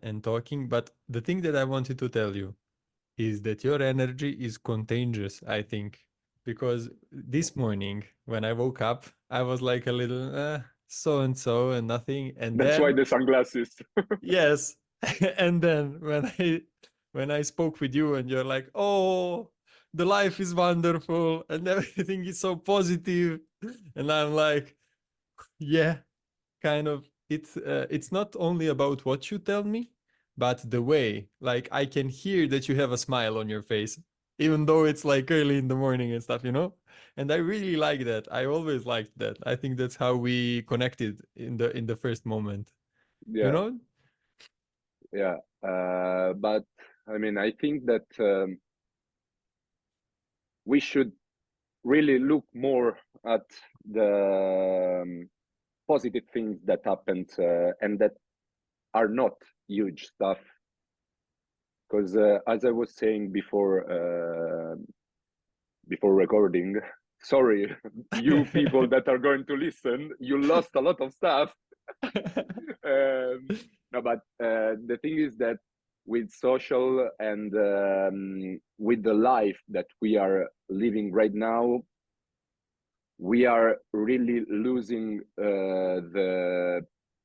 and talking. But the thing that I wanted to tell you is that your energy is contagious, I think, because this morning when I woke up, I was like a little so and so and nothing, and That's why then the sunglasses. yes, and then when I spoke with you and you're like, oh, the life is wonderful and everything is so positive, and I'm like, yeah, kind of. It's not only about what you tell me, but the way. Like I can hear that you have a smile on your face, even though it's like early in the morning and stuff, you know. And I really like that. I always liked that. I think that's how we connected in the first moment. You Yeah, know? yeah. But I mean, I think that we should really look more at the positive things that happened and that are not huge stuff. Because as I was saying before recording, sorry, you people that are going to listen, you lost a lot of stuff. No, but the thing is that with social and with the life that we are living right now, we are really losing the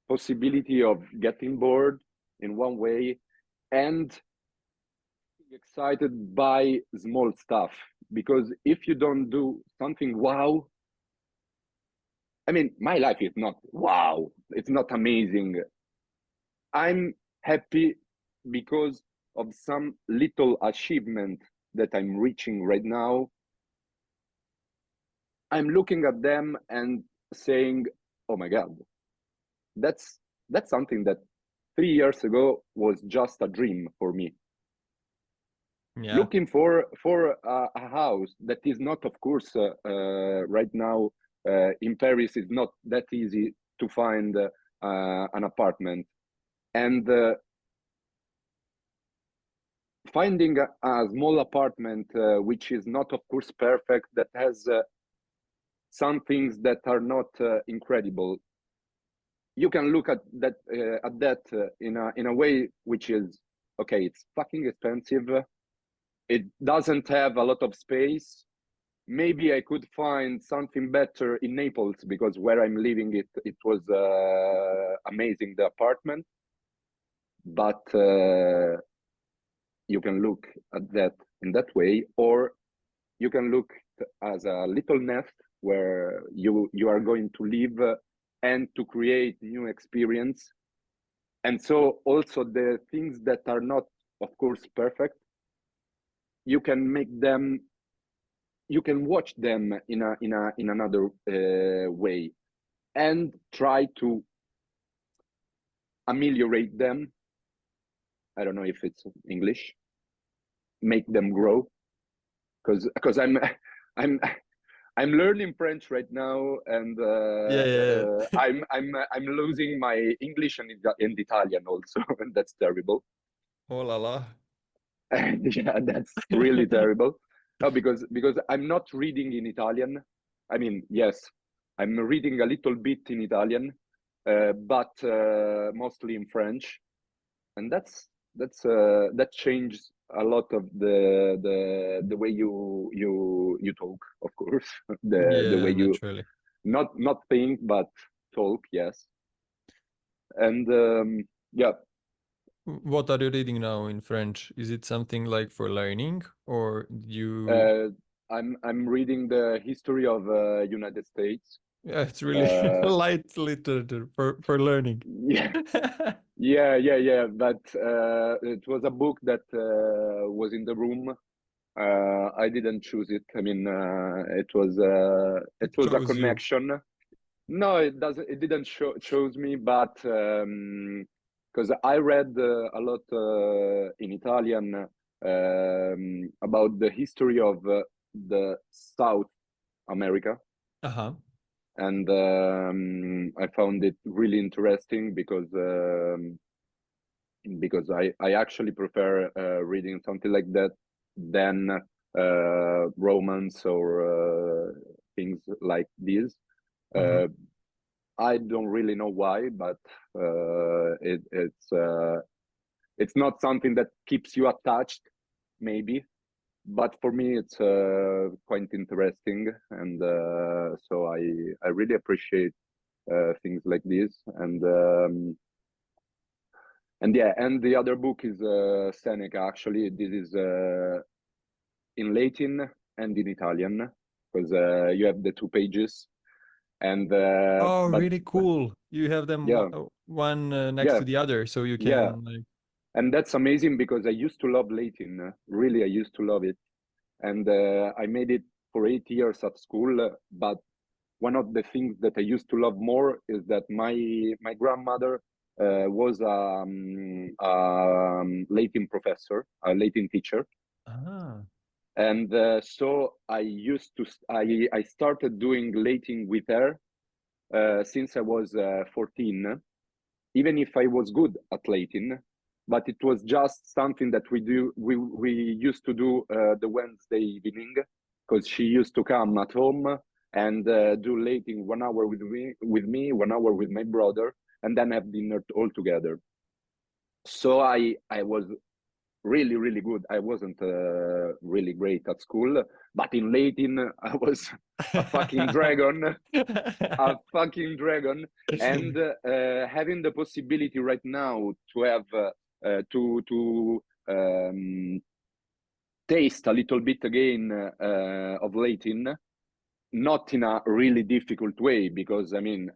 possibility of getting bored in one way and excited by small stuff. Because if you don't do something wow, I mean, my life is not wow, it's not amazing. I'm happy because of some little achievement that I'm reaching right now. I'm looking at them and saying, "Oh my God, that's something that 3 years ago was just a dream for me." Yeah. Looking for a house that is not, of course, right now in Paris is not that easy to find an apartment, and finding a small apartment which is not, of course, perfect, that has some things that are not incredible. You can look at that in a way which is okay. It's fucking expensive. It doesn't have a lot of space. Maybe I could find something better in Naples because where I'm living, it was amazing, the apartment. But you can look at that in that way, or you can look as a little nest where you are going to live and to create new experience. And so also the things that are not, of course, perfect, you can make them, you can watch them in another way and try to ameliorate them. I don't know if it's English. Make them grow, because I'm I'm learning French right now, and Yeah. I'm losing my English and Italian also, and that's terrible. Oh la la. Yeah, that's really terrible. No, because I'm not reading in Italian. I mean, yes, I'm reading a little bit in Italian, but mostly in French, and that changes a lot of the way you talk, of course, the way Yeah, you naturally. not think but talk, yes. And yeah, What are you reading now in French? Is it something like for learning or you uh, I'm reading the history of United States. yeah, it's really uh, light literature for learning. yeah, yeah, but it was a book that was in the room. I didn't choose it. I mean, it It was a chose you. connection. No, it doesn't. It didn't chose me, but because I read a lot in Italian about the history of the South America, Uh-huh. and I found it really interesting because I actually prefer reading something like that than romance or things like this. Mm-hmm. I don't really know why, but it's It's not something that keeps you attached, maybe, but for me it's quite interesting, and so I really appreciate things like this, and yeah, and the other book is Seneca. Actually, this is in Latin and in Italian, because you have the 2 pages, and Oh, but really cool. You have them yeah, one next yeah, to the other, so you yeah, can like. and that's amazing because I used to love Latin. Really, I used to love it, and I made it for 8 years at school. But one of the things that I used to love more is that my grandmother was Latin professor, a Latin teacher, Ah. and so I started doing Latin with her since I was 14, even if I was good at Latin, but it was just something that we used to do the Wednesday evening, because she used to come at home and do Latin 1 hour with me, 1 hour with my brother, and then have dinner all together. So I was really, really good. I wasn't really great at school, but in Latin I was a fucking dragon, a fucking dragon. And having the possibility right now to have to taste a little bit again of Latin, not in a really difficult way, because I mean,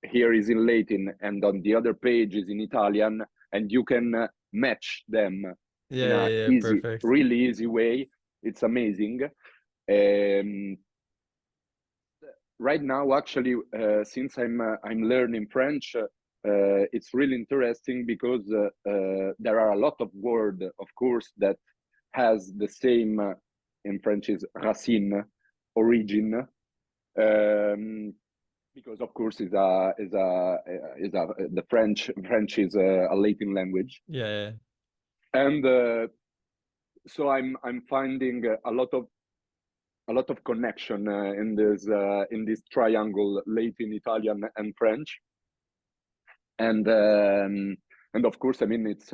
here is in Latin and on the other page is in Italian, and you can match them in a Yeah, easy, perfect. really easy way. It's amazing. Right now, actually, since I'm learning French, it's really interesting because there are a lot of words, of course, that has the same in French is racine, origin, because of course the French is a Latin language, Yeah. and so I'm finding a lot of connection in this triangle, Latin, Italian, and French, and of course, I mean it's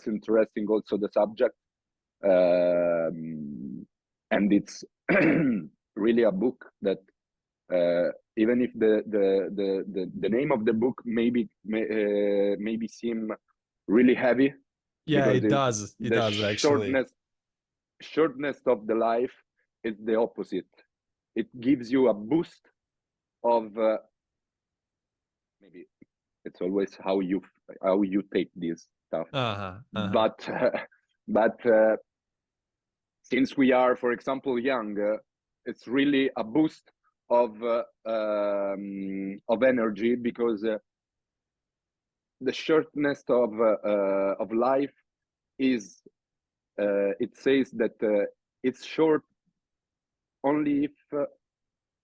interesting also the subject, and it's really a book that even if the name of the book maybe seem really heavy, Yeah, because it does. It the does actually. shortness of the life is the opposite. It gives you a boost of maybe it's always how you take this stuff, Uh-huh. but since we are, for example, young, it's really a boost of energy, because the shortness of life is it says that it's short only if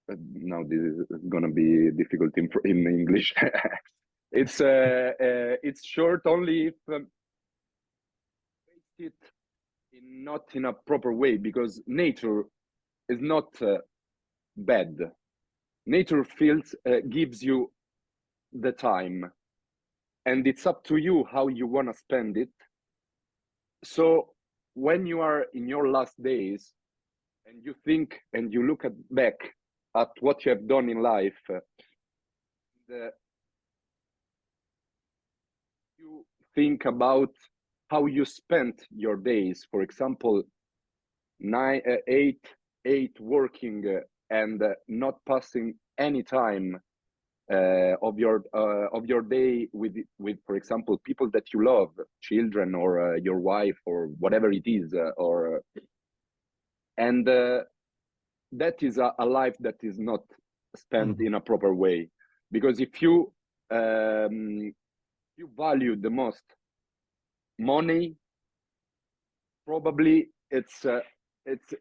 now this is gonna be difficult in English. It's short only if it not in a proper way, because nature is not bad. Nature gives you the time, and it's up to you how you want to spend it. So when you are in your last days and you think and you look back at what you have done in life, you think about how you spent your days. For example, 8 working and not passing any time of your day with, for example, people that you love, children, or your wife, or whatever it is, and that is a life that is not spent in a proper way. Because if you value the most money, probably it's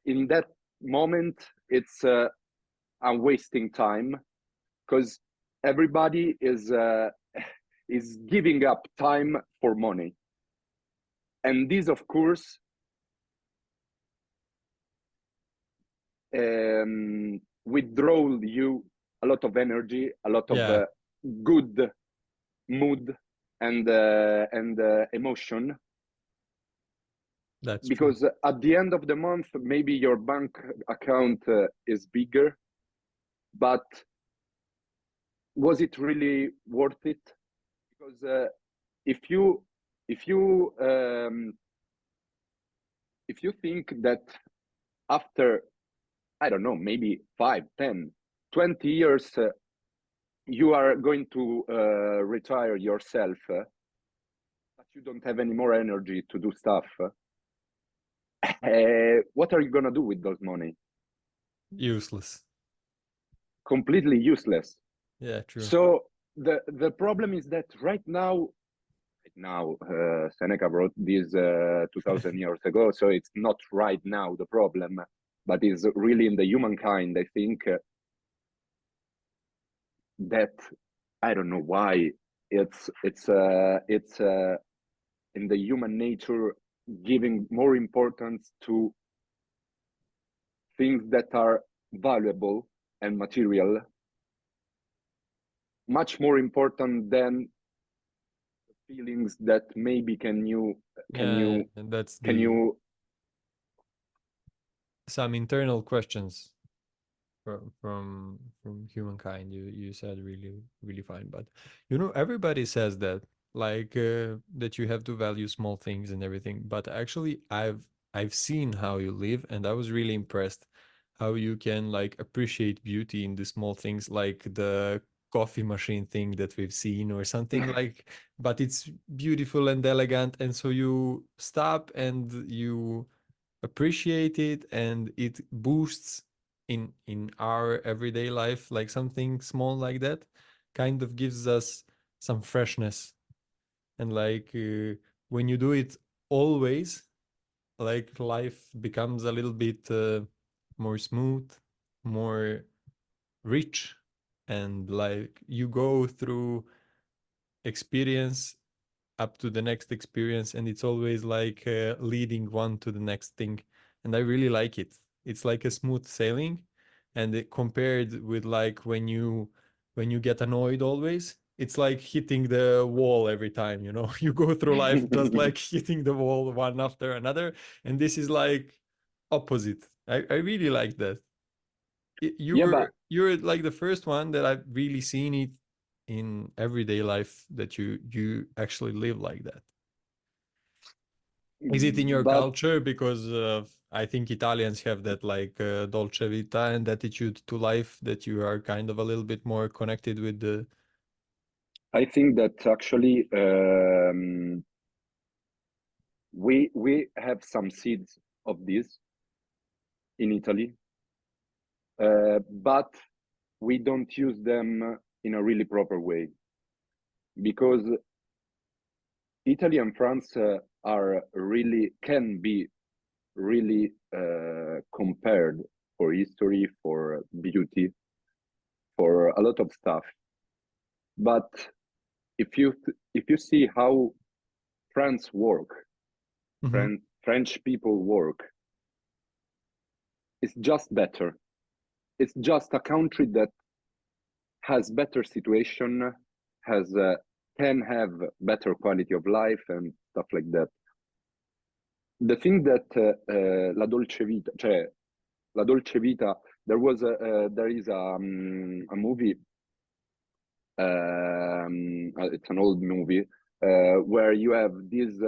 in that moment it's I'm wasting time, because everybody is giving up time for money, and this, of course, withdraw you a lot of energy, a lot of Yeah. good mood, and emotion. That's because true. at the end of the month, maybe your bank account is bigger, but was it really worth it? Because if you think that after, I don't know, maybe 5, 10, 20 years, you are going to retire yourself, but you don't have any more energy to do stuff, what are you going to do with those money? Useless. Completely useless. Yeah, true. So the problem is that right now, Seneca wrote this 2000 years ago, so it's not right now the problem, but is really in the humankind. I think that, I don't know why, it's in the human nature, giving more importance to things that are valuable and material, much more important than feelings that maybe can you and that's can you some internal questions from humankind. You said really fine, but everybody says that, like, that you have to value small things and everything, but actually I've seen how you live, and I was really impressed how you can, like, appreciate beauty in the small things, like the coffee machine thing that we've seen or something, like, but it's beautiful and elegant, and so you stop and you appreciate it, and it boosts in our everyday life, like something small like that kind of gives us some freshness. And, like, when you do it always, like, life becomes a little bit more smooth, more rich, and, like, you go through experience up to the next experience, and it's always like leading one to the next thing. And I really like it. It's like a smooth sailing, and compared with, like, when you get annoyed always, it's like hitting the wall every time. You go through life just like hitting the wall one after another, and this is like opposite. I really like that. yeah, but You're like the first one that I've really seen it in everyday life, that you actually live like that. Is it in your but culture? Because I think Italians have that, like, dolce vita and attitude to life, that you are kind of a little bit more connected with the. I think that actually we have some seeds of this in Italy, but we don't use them in a really proper way, because Italy and France can be really compared for history, for beauty, for a lot of stuff. But if you see how France work, Mhm. French people work, it's just better. It's just a country that has better situation, has can have better quality of life and stuff like that. The thing that La Dolce Vita, cioè La Dolce Vita, there is a movie, it's an old movie, where you have this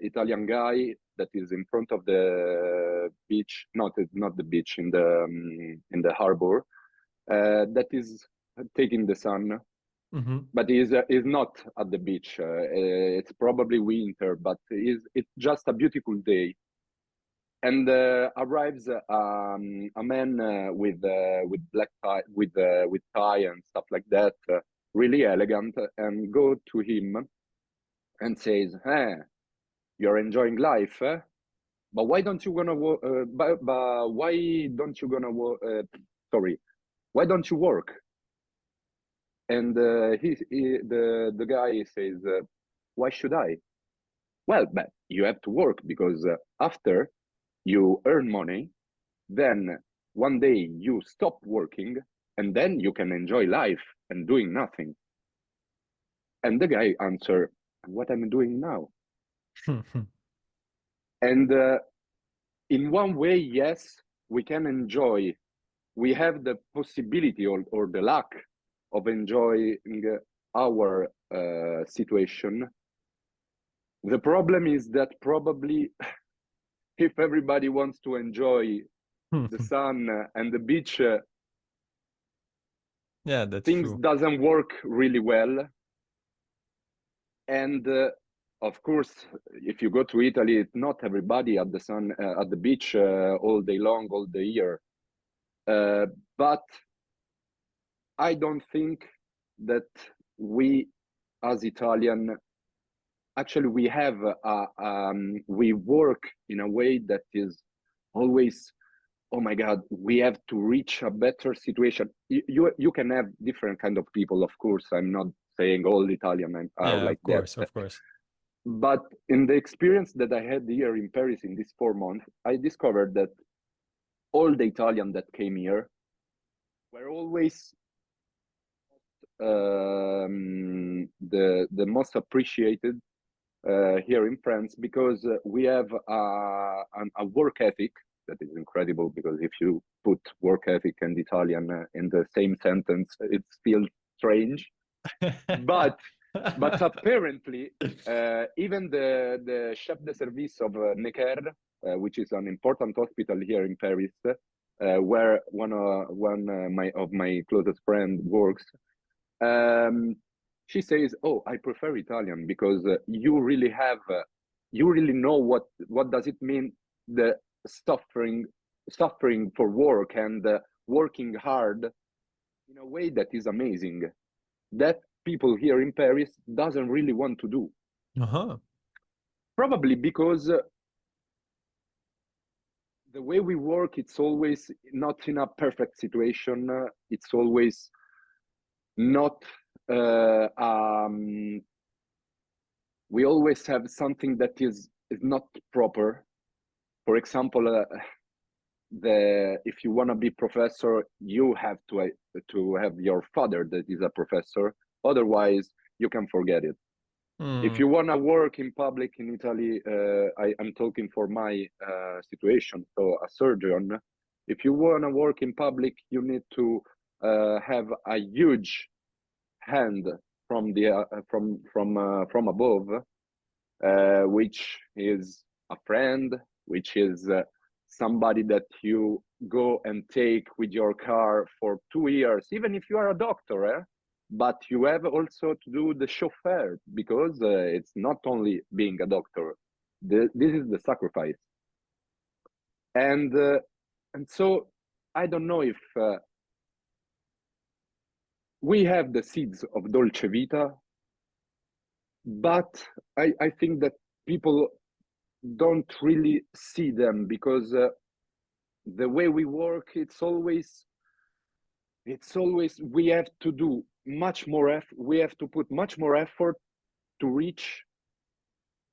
Italian guy that is in front of the beach, not the beach, in the harbor, that is taking the sun, Mhm. but is not at the beach. It's probably winter, but it's just a beautiful day. And arrives a man with black tie, with tie and stuff like that, really elegant, and go to him and says, "Hey, you're enjoying life, eh? But why don't you gonna but why don't you gonna sorry, why don't you work?" And the guy says, "Why should I?" Well, but you have to work, because after you earn money, then one day you stop working, and then you can enjoy life and doing nothing. And the guy answered, what I'm doing now. And in one way, yes, we can enjoy. We have the possibility or the luck of enjoying our situation. The problem is that probably if everybody wants to enjoy the sun and the beach, yeah, that's things true. doesn't work really well. And of course, if you go to Italy, it's not everybody at the sun at the beach all day long, all the year. But I don't think that we, as Italian, actually we have we work in a way that is always, oh my God, we have to reach a better situation. You can have different kind of people, of course. I'm not saying all Italian are like that. Of course. But in the experience that I had here in Paris in these 4 months, I discovered that all the Italians that came here were always the most appreciated here in France, because we have a work ethic that is incredible, because if you put work ethic and Italian in the same sentence, it's still strange. But apparently, even the chef de service of Necker, which is an important hospital here in Paris, where one of my closest friend works, she says, "Oh, I prefer Italian because you really have, you really know what does it mean, the suffering for work and working hard in a way that is amazing, that people here in Paris doesn't really want to do." Probably because the way we work, it's always not in a perfect situation. It's always not. We always have something that is not proper. For example, if you want to be professor, you have to have your father that is a professor. Otherwise, you can forget it. If you want to work in public in Italy, I'm talking for my situation, so a surgeon. If you want to work in public, you need to have a huge hand from the from above, which is a friend, which is somebody that you go and take with your car for 2 years, even if you are a doctor, but you have also to do the chauffeur, because it's not only being a doctor. This is the sacrifice. And so I don't know if we have the seeds of Dolce Vita, but I think that people don't really see them, because the way we work, it's always we have to do much more we have to put much more effort to reach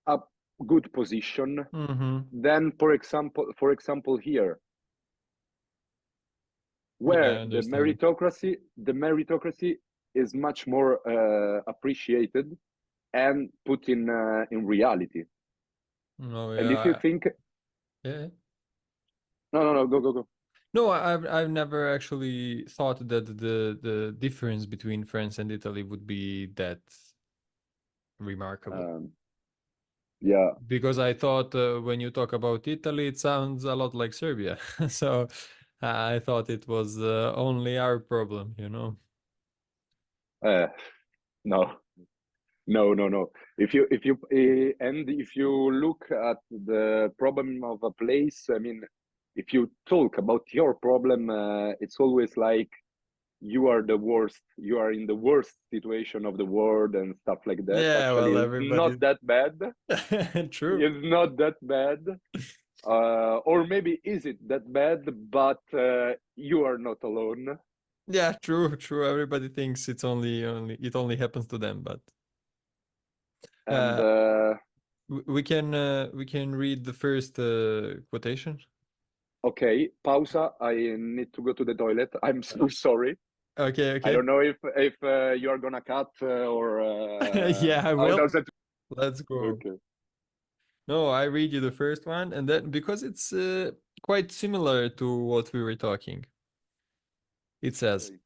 a good position than, for example, here, where the meritocracy is much more appreciated and put in reality. And if you think, no, go. No, I've never actually thought that the difference between France and Italy would be that remarkable. Yeah, because I thought when you talk about Italy, it sounds a lot like Serbia. So I thought it was only our problem, you know. No. If you look at the problem of a place, I mean, if you talk about your problem, it's always like you are the worst. You are in the worst situation of the world and stuff like that. Yeah, Actually, well, it's everybody. not that bad. True. It's not that bad. Or maybe is it that bad? But you are not alone. Yeah, true. Everybody thinks it only happens to them, but And we can read the first quotation. okay, pausa. I need to go to the toilet. I'm so sorry. Okay, I okay. don't know if you are gonna cut or Yeah, I how will. does it? Let's go. Okay. No, I read you the first one, and then because it's quite similar to what we were talking. It says, Okay.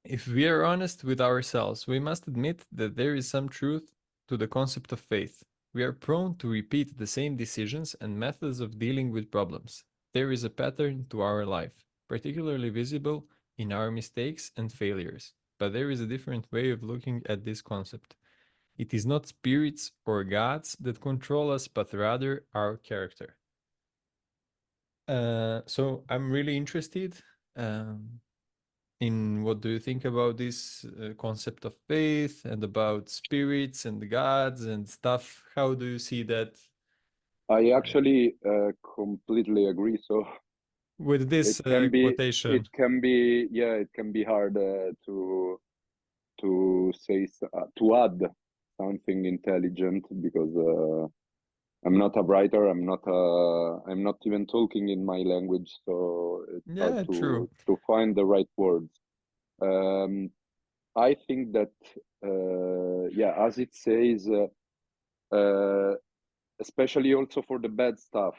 if we are honest with ourselves, we must admit that there is some truth to the concept of faith. We are prone to repeat the same decisions and methods of dealing with problems. There is a pattern to our life, particularly visible in our mistakes and failures. But there is a different way of looking at this concept. It is not spirits or gods that control us, but rather our character. So I'm really interested. Um, in what do you think about this concept of faith and about spirits and gods and stuff? How do you see that I uh, actually completely agree. So with it this can be, quotation? yeah, it can be hard to say to add something intelligent because I'm not a writer. I'm not even talking in my language, so it's hard Yeah, true. to find the right words. Um, I think that yeah, as it says, uh, especially also for the bad stuff,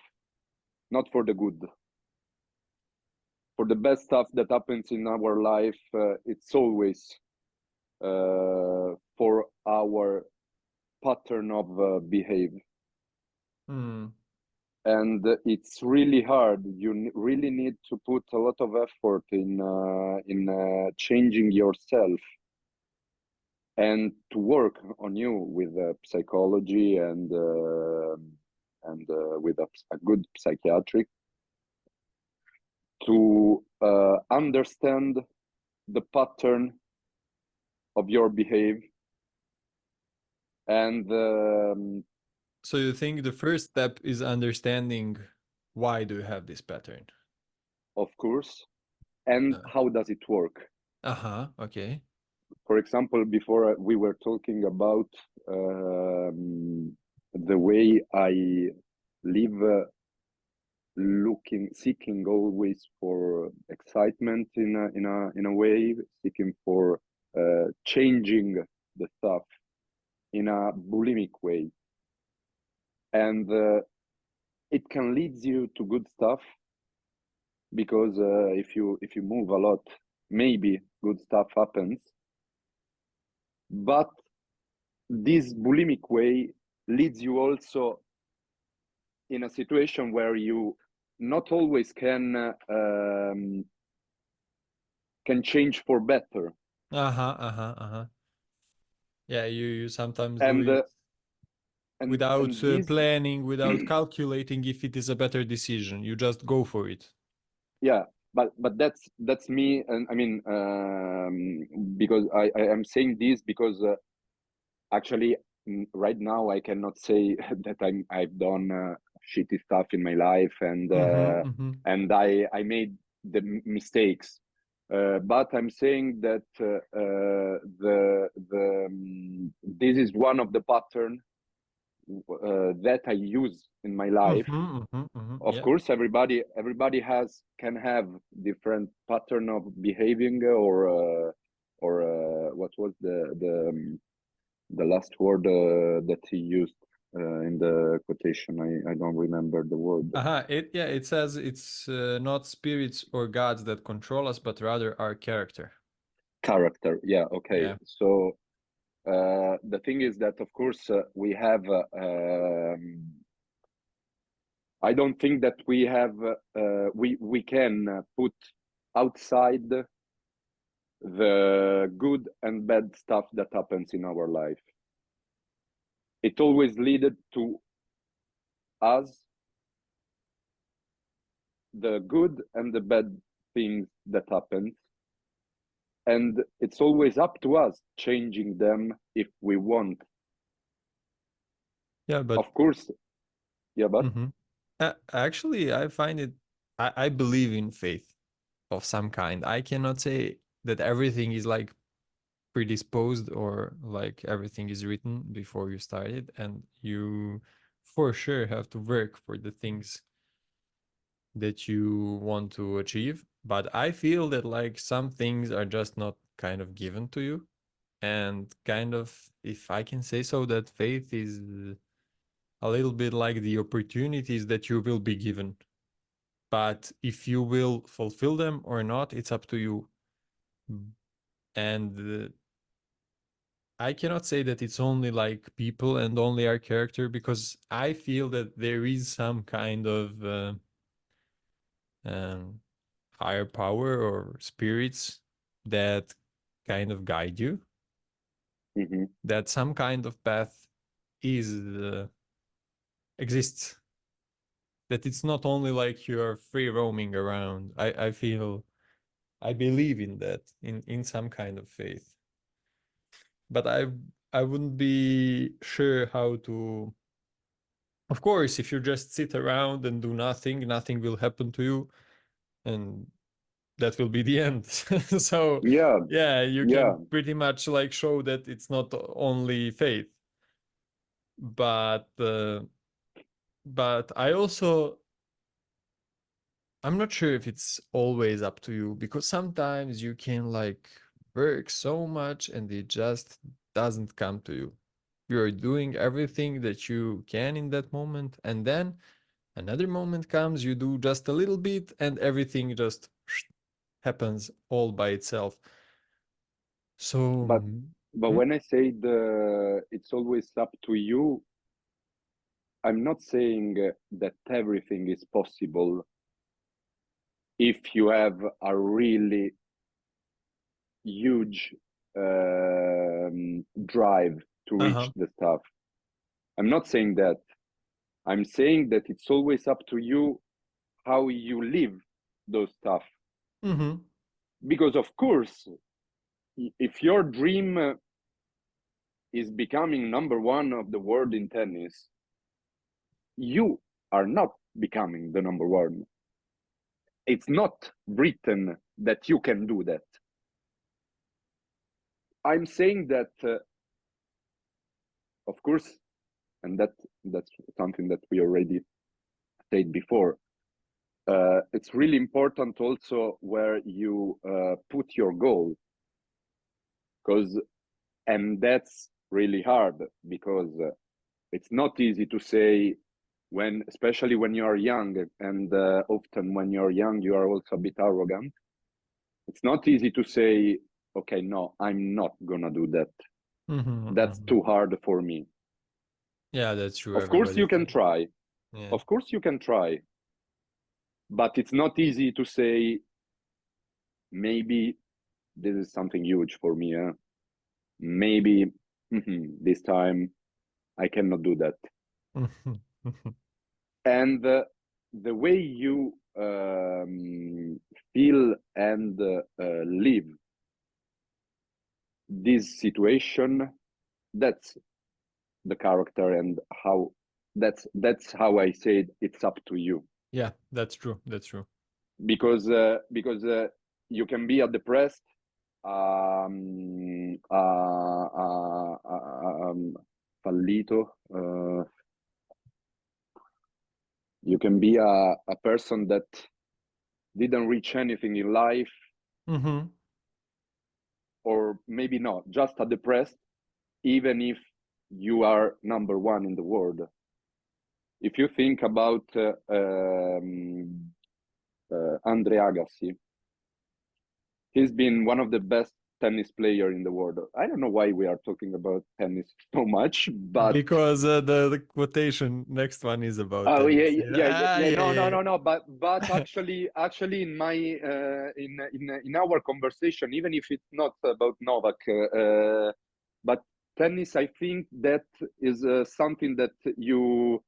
not for the good. For the bad stuff that happens in our life, it's always for our pattern of behavior. Hmm. And it's really hard. You really need to put a lot of effort in changing yourself and to work on you with psychology and with a good psychiatric to understand the pattern of your behavior and So you think the first step is understanding why do you have this pattern? of course, and Uh, how does it work. uh-huh, okay. For example, before we were talking about the way I live, seeking always for excitement in a way, seeking for changing the stuff in a bulimic way, and it can lead you to good stuff because if you move a lot, maybe good stuff happens. But this bulimic way leads you also in a situation where you not always can change for better. Uh-huh, uh-huh, uh-huh. Yeah, you sometimes do And it without this, planning, without calculating if it is a better decision. You just go for it. yeah, but that's me. And I mean, because I am saying this because actually right now I cannot say that I've done shitty stuff in my life Mm-hmm, mm-hmm. and I made the mistakes. But I'm saying that this is one of the pattern that I use in my life. Mm-hmm, mm-hmm, mm-hmm. Of Yeah. course, everybody has can have different pattern of behaving or what was the last word that he used in the quotation. I don't remember the word. Uh-huh. It says it's not spirits or gods that control us, but rather our character. Character. Yeah. Okay. Yeah. So the thing is that of course we have. I don't think that we have. We can put outside the good and bad stuff that happens in our life. It always led to us the good and the bad things that happen, and it's always up to us changing them if we want. Yeah, but Of course, yeah, but mm-hmm. Actually, I find it, I believe in faith of some kind. I cannot say that everything is like predisposed or like everything is written before you start it, and you for sure have to work for the things that you want to achieve. But I feel that like some things are just not kind of given to you. And kind of, if I can say so, that faith is a little bit like the opportunities that you will be given. But if you will fulfill them or not, it's up to you. And I cannot say that it's only like people and only our character, because I feel that there is some kind of um, higher power or spirits that kind of guide you, that some kind of path is exists, that it's not only like you're free roaming around. I feel, I believe in that, in some kind of faith, but I wouldn't be sure how to. Of course, if you just sit around and do nothing, nothing will happen to you, and that will be the end. So Yeah, yeah, you yeah, can pretty much like show that it's not only faith, but I also, I'm not sure if it's always up to you, because sometimes you can like work so much and it just doesn't come to you. You're doing everything that you can in that moment, and then another moment comes, you do just a little bit, and everything just happens all by itself. So, but when I say it's always up to you, I'm not saying that everything is possible if you have a really huge drive to reach the stuff. I'm not saying that. I'm saying that it's always up to you how you live those stuff. Because of course, if your dream is becoming number one of the world in tennis, you are not becoming the number one. It's not written that you can do that. I'm saying that, of course, and that's something that we already said before. It's really important also where you put your goal, and that's really hard, because it's not easy to say, especially when you are young, and often when you're young you are also a bit arrogant. It's not easy to say, okay, no, I'm not gonna do that. That's too hard for me. Yeah, that's true. Of course you can try. Yeah. Of course you can try, but it's not easy to say, maybe this is something huge for me. Maybe this time I cannot do that. And the way you feel and live this situation, that's the character, and how that's how I said it's up to you. Yeah, that's true. That's true. Because you can be a depressed fallito, you can be a person that didn't reach anything in life, or maybe not, just a depressed, even if you are number one in the world. If you think about Andre Agassi, he's been one of the best tennis player in the world. I don't know why we are talking about tennis so much, but because the quotation next one is about oh tennis. no, but actually in my in our conversation, even if it's not about Novak, but tennis, I think that is something that you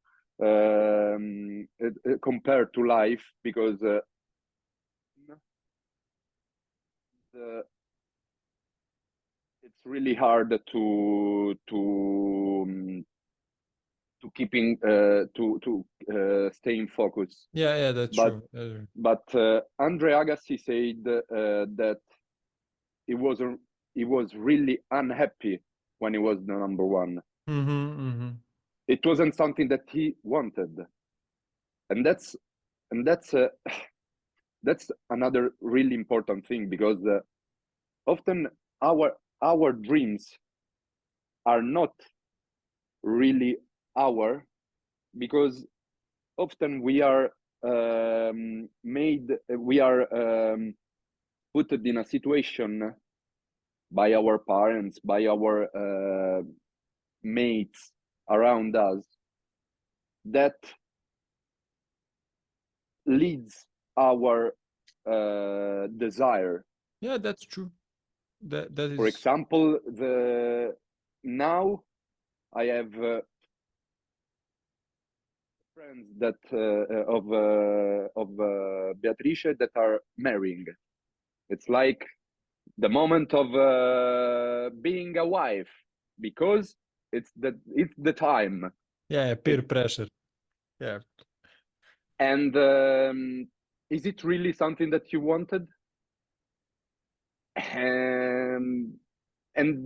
compare to life, because it's really hard to keeping to staying focused. Yeah, that's true. But Andre Agassi said that he was really unhappy when he was the number one. It wasn't something that he wanted, and that's that's another really important thing, because often our dreams are not really our, because often we are put in a situation by our parents, by our mates around us, that leads our desire. Yeah, that's true. That is. For example, now I have friends that of Beatrice that are marrying. It's like the moment of being a wife, because it's the time. Yeah, peer pressure. Yeah. And is it really something that you wanted? And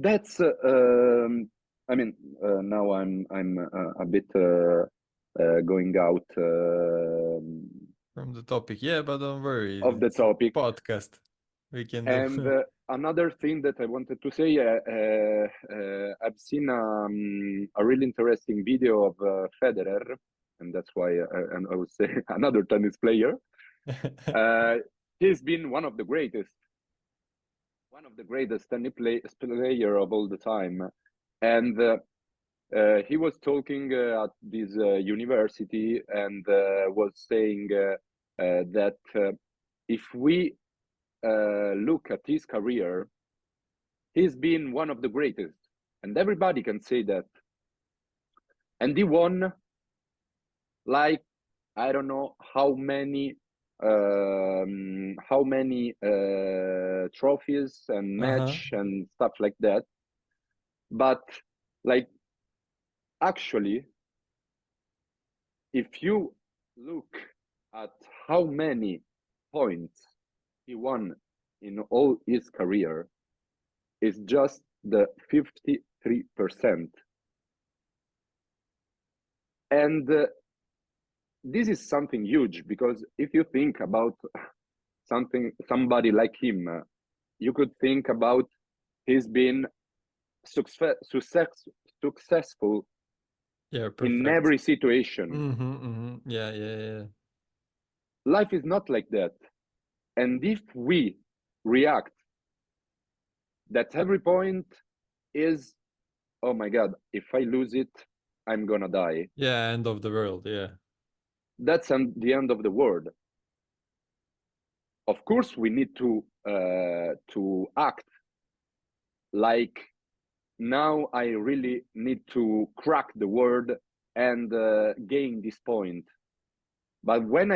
that's I mean, now I'm a bit going out From the topic. Yeah, but don't worry. of the It's a topic. podcast. We can And do. another thing that I wanted to say, I've seen a really interesting video of Federer, and that's why I would say another tennis player. He's been one of the greatest tennis player of all the time, and he was talking at this university, and was saying that if we look at his career, he's been one of the greatest, and everybody can say that. And he won, like, I don't know how many trophies and match and stuff like that. But like, actually, if you look at how many points he won in all his career, it's just the 53%. And this is something huge, because if you think about somebody like him, you could think about he's been successful Yeah, perfect. in every situation. Yeah. Life is not like that. And if we react that every point is, oh my God, if I lose it, I'm gonna die. Yeah, end of the world. Yeah. That's the end of the world. Of course, we need to act like, now I really need to crack the world and gain this point. But when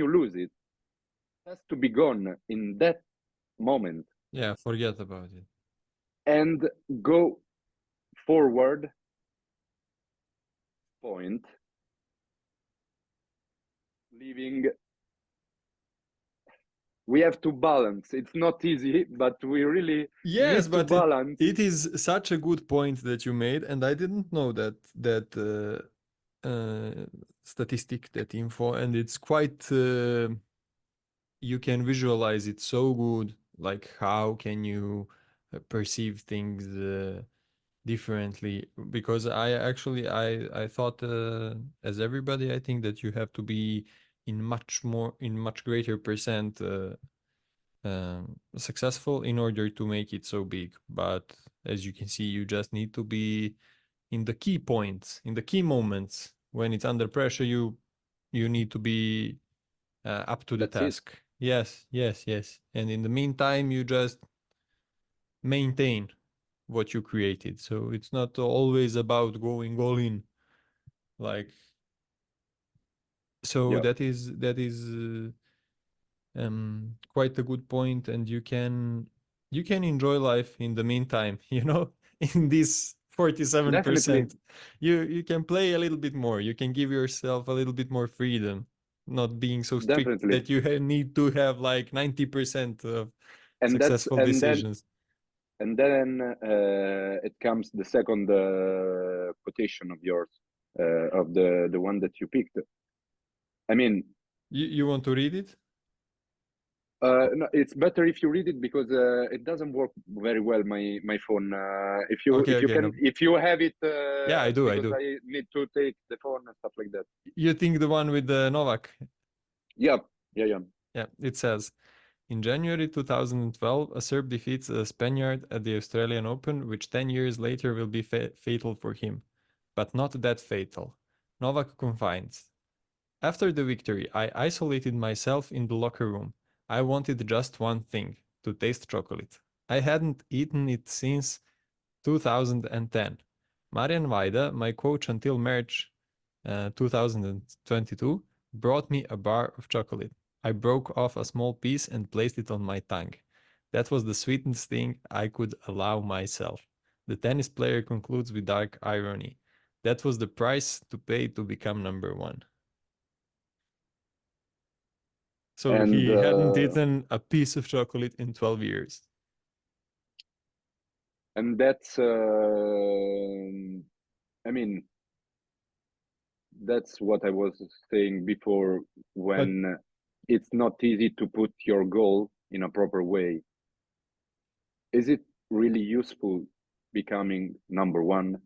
you lose it, it has to be gone in that moment. Yeah, forget about it. And go forward point, leaving. We have to balance. It's not easy, but we really Yes, need but to balance. it is such a good point that you made, and I didn't know that statistic, that info, and it's quite you can visualize it so good, like how can you perceive things differently, because I thought as everybody, I think that you have to be in much greater percent successful in order to make it so big. But as you can see, you just need to be in the key points, in the key moments. When it's under pressure, you need to be up to the That's it. task. Yes. And in the meantime, you just maintain what you created. So it's not always about going all in. Like, so Yeah. that is quite a good point, and you can enjoy life in the meantime. In this 47%, Definitely. you can play a little bit more. You can give yourself a little bit more freedom, not being so strict Definitely. that you need to have like 90% of And successful decisions. And then it comes the second quotation of yours, of the one that you picked. I mean, You want to read it? No, it's better if you read it because it doesn't work very well. My phone. Okay, If you okay, can no. if you have it. Yeah, I do, I Because do. I need to take the phone and stuff like that. You think the one with the Novak? Yeah, yeah. Yeah, it says, in January 2012, a Serb defeats a Spaniard at the Australian Open, which 10 years later will be fatal for him. But not that fatal. Novak confides. After the victory, I isolated myself in the locker room. I wanted just one thing, to taste chocolate. I hadn't eaten it since 2010. Marian Vajda, my coach until March 2022, brought me a bar of chocolate. I broke off a small piece and placed it on my tongue. That was the sweetest thing I could allow myself. The tennis player concludes with dark irony. That was the price to pay to become number one. So And he hadn't eaten a piece of chocolate in 12 years. that's I mean, that's what I was saying before, But when it's not easy to put your goal in a proper way. Is it really useful becoming number one?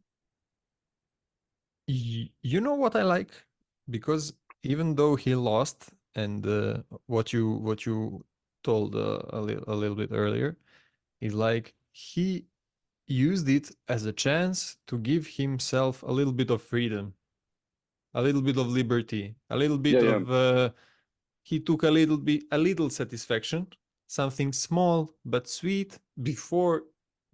you know what I like? Because even though he lost, and what you told a little bit earlier, is like he used it as a chance to give himself a little bit of freedom, a little bit of liberty, a little bit Yeah. of he took a little satisfaction, something small but sweet before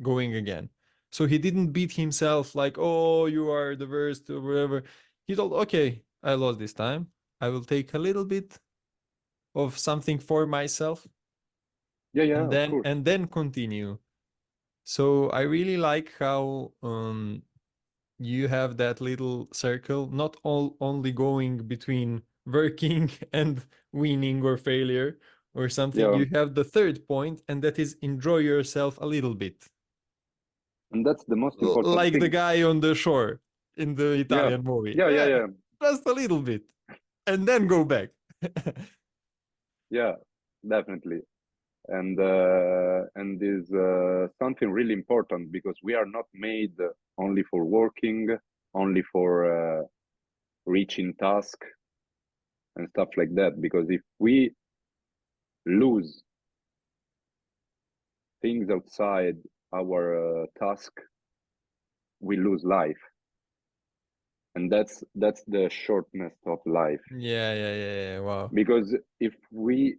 going again. So he didn't beat himself like, oh, you are the worst or whatever. He thought, okay, I lost this time. I will take a little bit of something for myself Yeah, of course. and then continue. So I really like how you have that little circle, not only going between working and winning or failure or something. Yeah. You have the third point, and that is enjoy yourself a little bit. And that's the most important Like the thing. guy on the shore in the Yeah. Italian movie. Yeah. Just a little bit. And then go back. Yeah, definitely. And is something really important, because we are not made only for working, only for reaching task and stuff like that. Because if we lose things outside our task, we lose life, and that's the shortness of life. Yeah. Wow. Because if we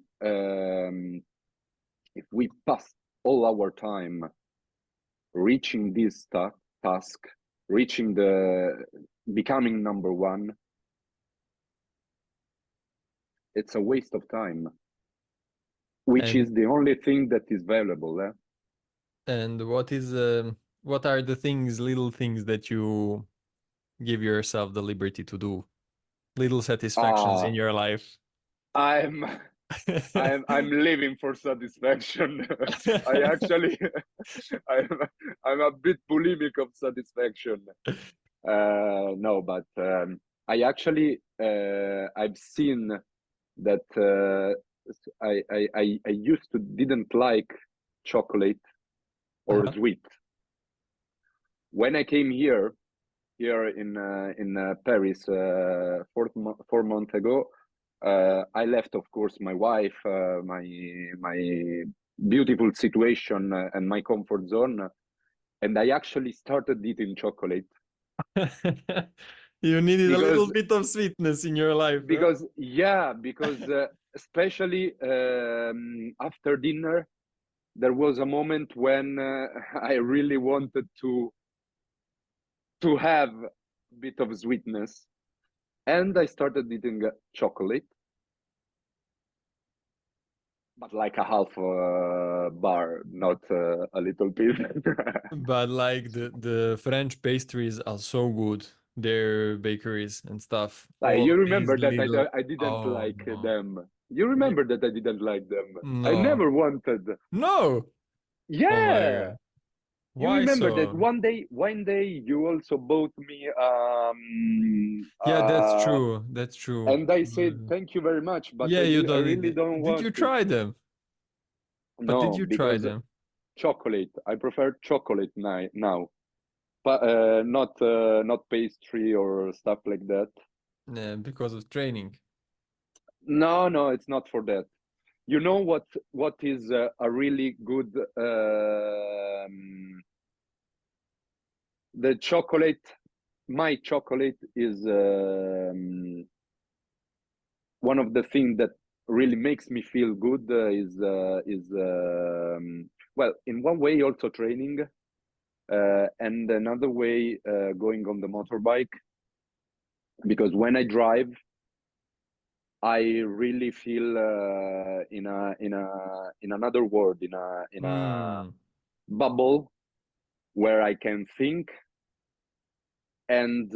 pass all our time reaching this task, reaching the becoming number one, it's a waste of time, which And is the only thing that is valuable. and what are the little things that you give yourself the liberty to do? Little satisfactions in your life. I'm I'm living for satisfaction. I actually I'm I'm a bit bulimic of satisfaction. No, but I actually I've seen that I used to didn't like chocolate or Uh-huh. sweet. When I came here in Paris 4 months ago, I left, of course, my wife, my beautiful situation, and my comfort zone, and I actually started eating chocolate. You needed a little because bit of sweetness in your life, huh? because especially after dinner, there was a moment when I really wanted to have a bit of sweetness, and I started eating chocolate, but like a half bar, not a little bit. But like the French pastries are so good, their bakeries and stuff. You All these remember that little, I didn't oh like no. them. You Yeah. remember that I didn't like them. I No. never wanted. No. Oh my Yeah. god. You Why remember that so? one day you also bought me Yeah, that's true. That's true. and I said thank you very much, but Yeah, you I don't need really it. don't Did you want it. try them? But did No, you try because them? chocolate. I prefer chocolate now, but not pastry or stuff like that. Because of training. No, it's not for that. You know what is a really good the chocolate. My chocolate is one of the things that really makes me feel good is well, in one way also training, and another way going on the motorbike, because when I drive I really feel in another world, in a bubble where I can think, and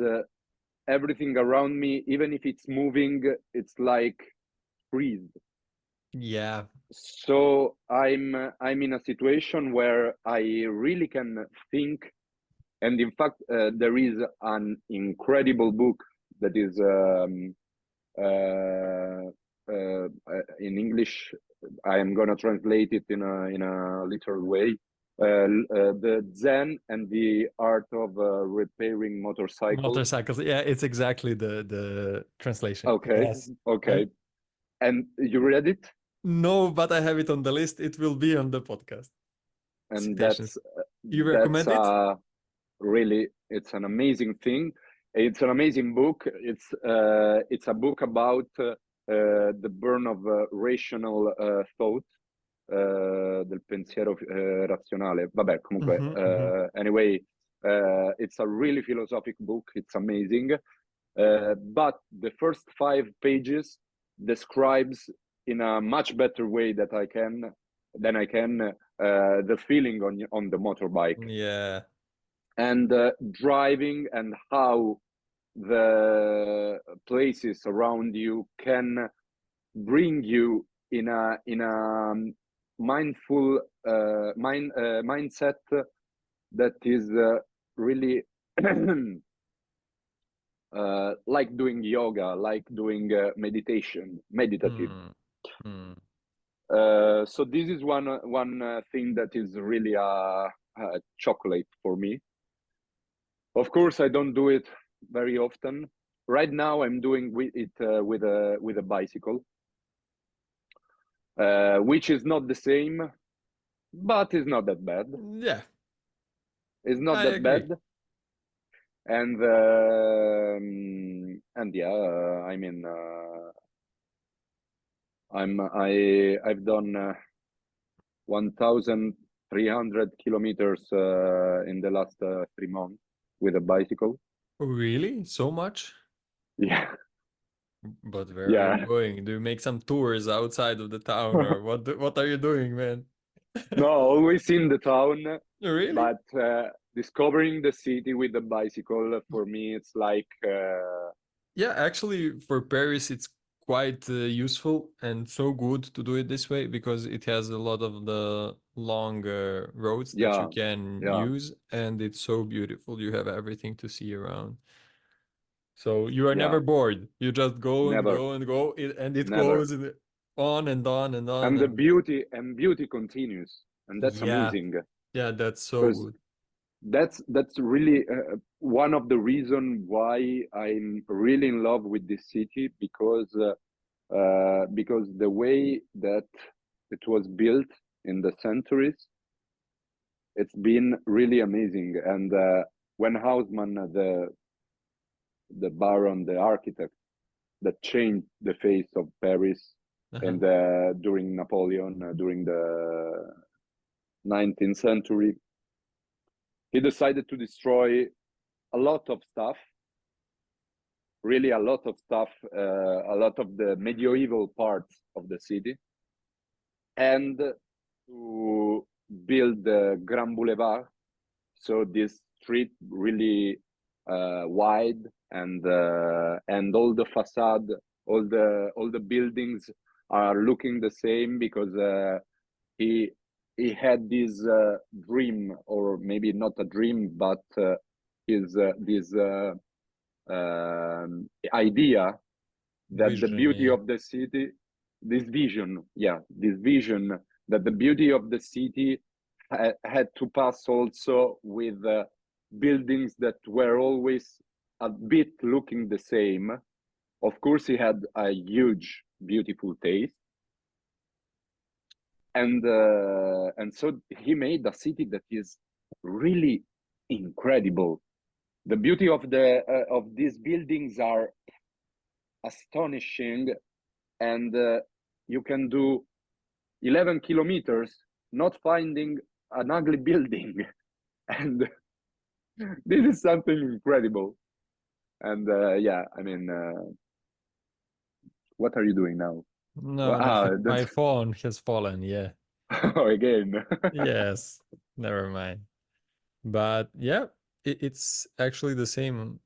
everything around me, even if it's moving, it's like freeze. Yeah. So I'm in a situation where I really can think, and in fact there is an incredible book that is in English. I am gonna translate it in a literal way. The Zen and the Art of Repairing Motorcycles. Motorcycles. Yeah, it's exactly the translation. Okay, Yes. okay. And you read it? No, but I have it on the list. It will be on the podcast. And Citations. You recommend it? Really, it's an amazing thing. It's an amazing book. It's a book about the burn of rational thought, del pensiero razionale. Vabbè, comunque, anyway, it's a really philosophic book. It's amazing. But the first 5 pages describes in a much better way than I can the feeling on the motorbike. Yeah. And driving, and how the places around you can bring you in a mindful mindset that is really like doing yoga, like doing meditative. So this is one thing that is really a chocolate for me. Of course, I don't do it very often. Right now, I'm doing it with a bicycle, which is not the same, but it's not that bad. Yeah. It's not I that agree. bad. And yeah, I mean, I've done 1,300 kilometers in the last 3 months with a bicycle. Really? So much? Yeah. But where are Yeah. you going? Do you make some tours outside of the town, or what are you doing, man? No, always in the town. Really? But discovering the city with the bicycle, for me, it's like Yeah, actually, for Paris, it's quite useful and so good to do it this way, because it has a lot of the long roads that you can yeah, use, and it's so beautiful. You have everything to see around. So you are yeah, never bored. You just go and never, go and go, and it never. goes on and on and on. And the And beauty continues, and that's yeah, amazing, yeah, that's so because good. that's really one of the reasons why I'm really in love with this city, because the way that it was built in the centuries, it's been really amazing. And when Haussmann, the baron, the architect that changed the face of Paris, and during Napoleon, during the 19th century, he decided to destroy a lot of stuff, really a lot of stuff, a lot of the medieval parts of the city, and to build the Grand Boulevard. So this street really wide, and all the facade, all the buildings are looking the same, because he had this dream, or maybe not a dream, but his this idea that the Vision, beauty yeah. of the city, this vision that the beauty of the city had to pass also with buildings that were always a bit looking the same. Of course, he had a huge, beautiful taste, and so he made a city that is really incredible. The beauty of these buildings are astonishing, and you can do 11 kilometers not finding an ugly building, and this is something incredible. And yeah, I mean, what are you doing now? No, nothing. My That's phone has fallen. Yeah. oh, again. Yes. Never mind. But yeah, it's actually the same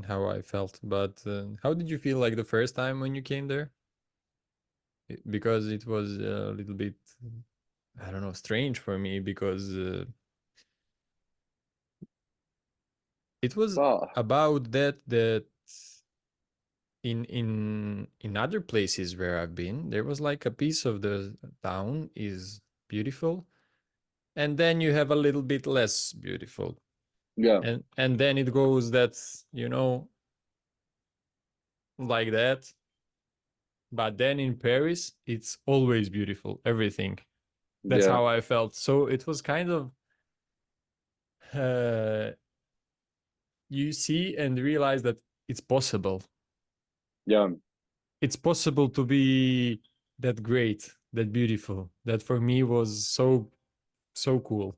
how I felt. But how did you feel like the first time when you came there? Because it was a little bit, I don't know, strange for me because it was Oh, about that in other places where I've been, there was like a piece of the town is beautiful, and then you have a little bit less beautiful, yeah, and then it goes that, like that. But then in Paris, it's always beautiful, everything. That's yeah, how I felt. So it was kind of uh, you see and realize that it's possible. yeah. It's possible to be that great, that beautiful. That for me was so cool.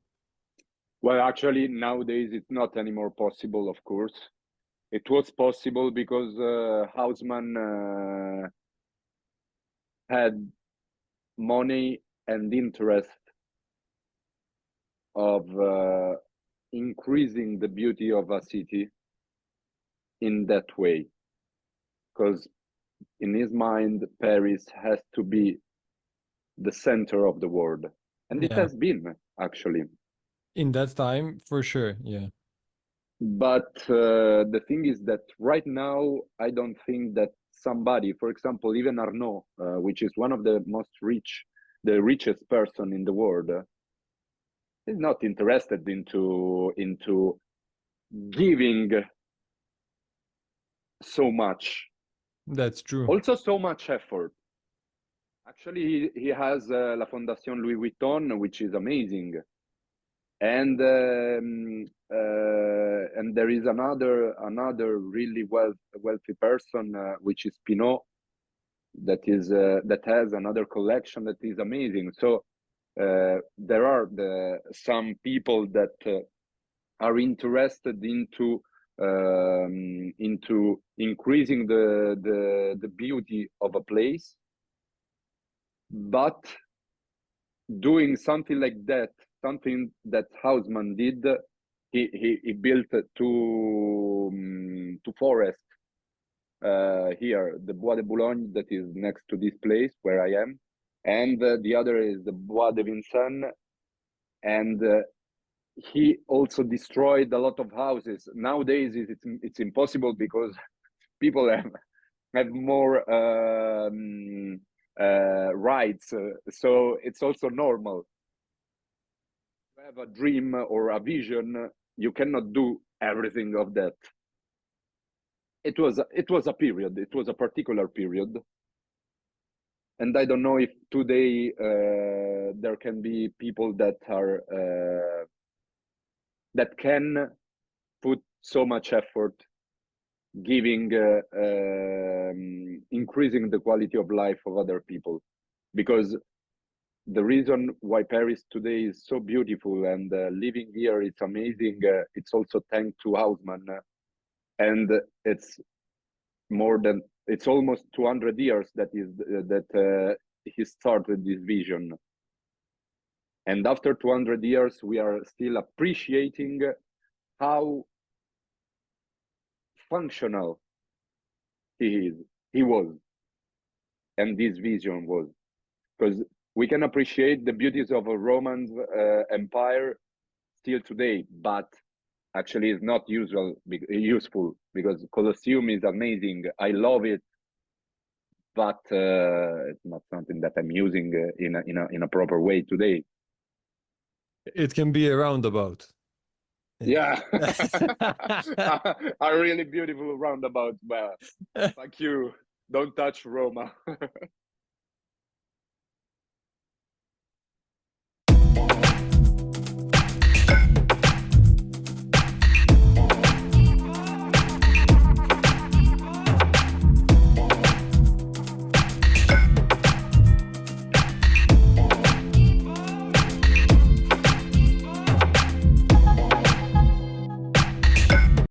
Well, actually, nowadays it's not anymore possible, of course. It was possible because Haussmann had money and interest of increasing the beauty of a city in that way. Because in his mind, Paris has to be the center of the world. And it Yeah. has been, actually. In that time, for sure. Yeah. But the thing is that right now, I don't think that somebody, for example, even Arnaud, which is one of the the richest person in the world, is not interested into giving so much, That's true. also so much effort. Actually, he has La Fondation Louis Vuitton, which is amazing, and there is another really wealthy person, which is Pinot, that has another collection that is amazing. So there are some people that are interested into increasing the beauty of a place, but doing something like that, something that Haussmann did, he built two forests here, the Bois de Boulogne that is next to this place where I am, and the other is the Bois de Vincennes, and he also destroyed a lot of houses. Nowadays, it's impossible because people have more rights, so it's also normal. If you have a dream or a vision, you cannot do everything of that. It was a period. It was a particular period, and I don't know if today there can be people that are that can put so much effort giving increasing the quality of life of other people, because the reason why Paris today is so beautiful and living here it's amazing, it's also thanks to Haussmann, and it's almost 200 years that he started this vision, and after 200 years we are still appreciating how functional he was, and this vision was, because we can appreciate the beauties of a Roman empire still today, but actually it's not useful because Colosseum is amazing. I love it, but it's not something that I'm using in a proper way today. It can be a roundabout. Yeah, a really beautiful roundabout. But fuck you, don't touch Roma.